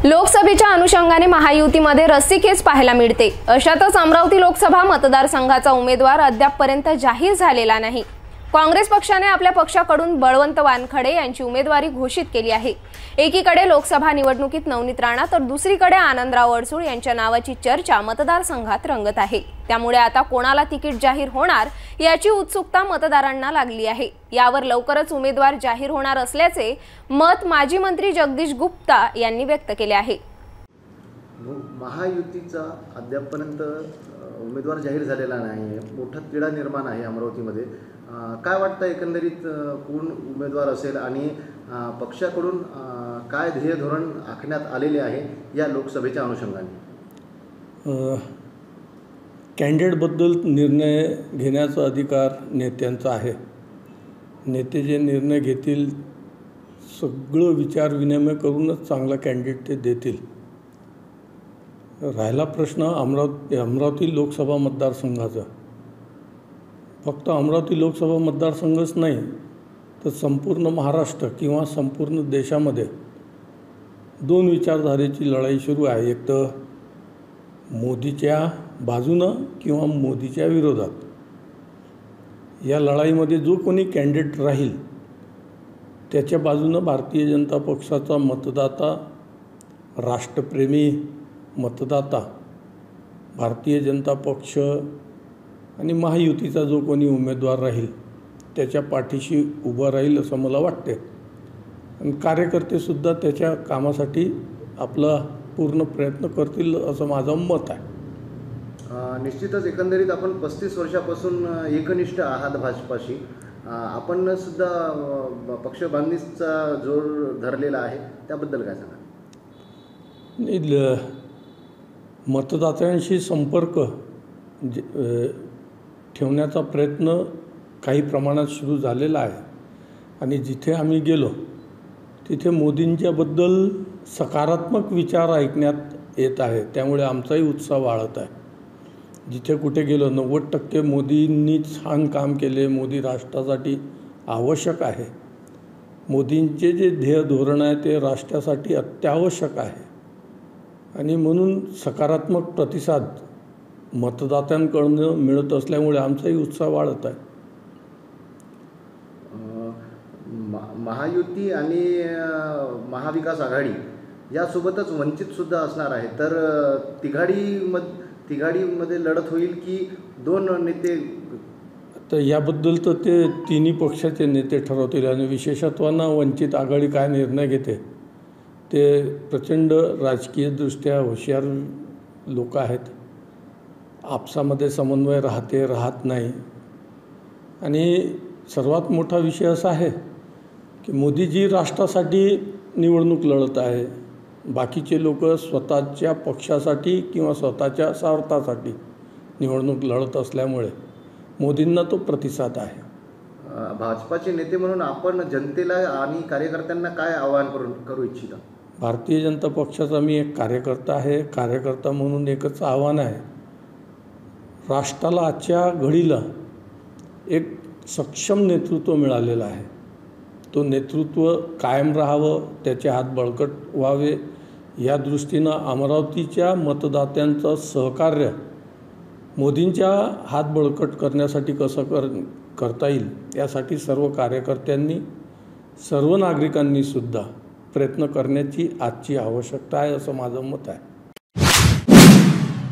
लोकसभेच्या अनुषंगाने महायुतीमध्ये रस्सीखेच पाहायला मिळते। अशातच अमरावती लोकसभा मतदारसंघाचा उमेदवार अद्यापपर्यंत जाहीर झालेला नाही। काँग्रेस पक्षाने आपल्या पक्षाकडून बळवंत वानखडे यांची उमेदवारी घोषित केली आहे। एकीकडे लोकसभा निवडणुकीत नवनीत राणा तर दुसरीकडे आनंदराव अडसूळ यांच्या नावाची चर्चा मतदारसंघात रंगत आहे। त्यामुळे आता कोणाला तिकीट जाहीर होणार याची उत्सुकता मतदारांना लागली आहे। यावर लवकरच उमेदवार जाहीर होणार असल्याचे मत माजी मंत्री जगदीश गुप्ता यांनी व्यक्त केले आहे। महायुतीचा अद्यापपर्यंत उमेदवार जाहीर झालेला नाही, मोठा तिढा निर्माण आहे अमरावतीमध्ये। काय वाटतं एकंदरीत कोण उमेदवार असेल आणि पक्षाकडून काय ध्येय धोरण आखण्यात आलेले आहे या लोकसभेच्या अनुषंगाने? कॅन्डिडेटबद्दल निर्णय घेण्याचा अधिकार नेत्यांचा आहे। नेते जे निर्णय घेतील सगळं विचार विनिमय करूनच चांगला कॅन्डिडेट ते देतील। राहिला प्रश्न अमरावती लोकसभा मतदारसंघाचा, फक्त अमरावती लोकसभा मतदारसंघच नाही तर संपूर्ण महाराष्ट्र किंवा संपूर्ण देशामध्ये दोन विचारधारेची लढाई सुरू आहे। एक तर मोदीच्या बाजूनं किंवा मोदीच्या विरोधात। या लढाईमध्ये जो कोणी कॅन्डिडेट राहील त्याच्या बाजूनं भारतीय जनता पक्षाचा मतदाता, राष्ट्रप्रेमी मतदाता, भारतीय जनता पक्ष आणि महायुतीचा जो कोणी उमेदवार राहील त्याच्या पाठीशी उभं राहील असं मला वाटते। आणि कार्यकर्तेसुद्धा त्याच्या कामासाठी आपला पूर्ण प्रयत्न करतील असं माझं मत आहे। निश्चितच एकंदरीत आपण 35 वर्षापासून एकनिष्ठ आहात भाजपाशी। आपण सुद्धा पक्षबांधणीचा जोर धरलेला आहे, त्याबद्दल काय सांगा? मतदात्यांशी संपर्क ठेवण्याचा प्रयत्न काही प्रमाणात सुरू झालेला आहे आणि जिथे आम्ही गेलो तिथे मोदींच्याबद्दल सकारात्मक विचार ऐकण्यात येत आहे। त्यामुळे आमचाही उत्साह वाढत आहे। जिथे कुठे गेलो 90% मोदींनी छान काम केले, मोदी राष्ट्रासाठी आवश्यक आहे, मोदींचे जे ध्येय धोरण आहे ते राष्ट्रासाठी अत्यावश्यक आहे आणि म्हणून सकारात्मक प्रतिसाद मतदात्यांकडून मिळत असल्यामुळे आमचाही उत्साह वाढत आहे। महायुती आणि महाविकास आघाडी यासोबतच वंचितसुद्धा असणार आहे, तर तिघाडीमध्ये लढत होईल की दोन नेते? तर याबद्दल तर ते तिन्ही पक्षाचे नेते ठरवतील आणि विशेषत्वानं वंचित आघाडी काय निर्णय घेते ते प्रचंड राजकीयदृष्ट्या हुशार लोक आहेत। आपसामध्ये समन्वय राहत नाही आणि सर्वात मोठा विषय असा आहे की मोदीजी राष्ट्रासाठी निवडणूक लढत आहे, बाकीचे लोक स्वतःच्या पक्षासाठी किंवा स्वतःच्या स्वार्थासाठी निवडणूक लढत असल्यामुळे मोदींना तो प्रतिसाद आहे। भाजपाचे नेते म्हणून आपण जनतेला आणि कार्यकर्त्यांना काय आवाहन करू इच्छिता? भारतीय जनता पक्षाचा मी एक कार्यकर्ता आहे। कार्यकर्ता म्हणून एकच आव्हान आहे, राष्ट्राला आजच्या घडीला एक सक्षम नेतृत्व मिळालेलं आहे। तो नेतृत्व कायम राहावं, त्याचे हात बळकट व्हावे या दृष्टीनं अमरावतीच्या मतदात्यांचं सहकार्य मोदींच्या हात बळकट करण्यासाठी कसं करता येईल यासाठी सर्व कार्यकर्त्यांनी, सर्व नागरिकांनी सुद्धा प्रयत्न करण्याची आजची आवश्यकता आहे असं माझं मत आहे।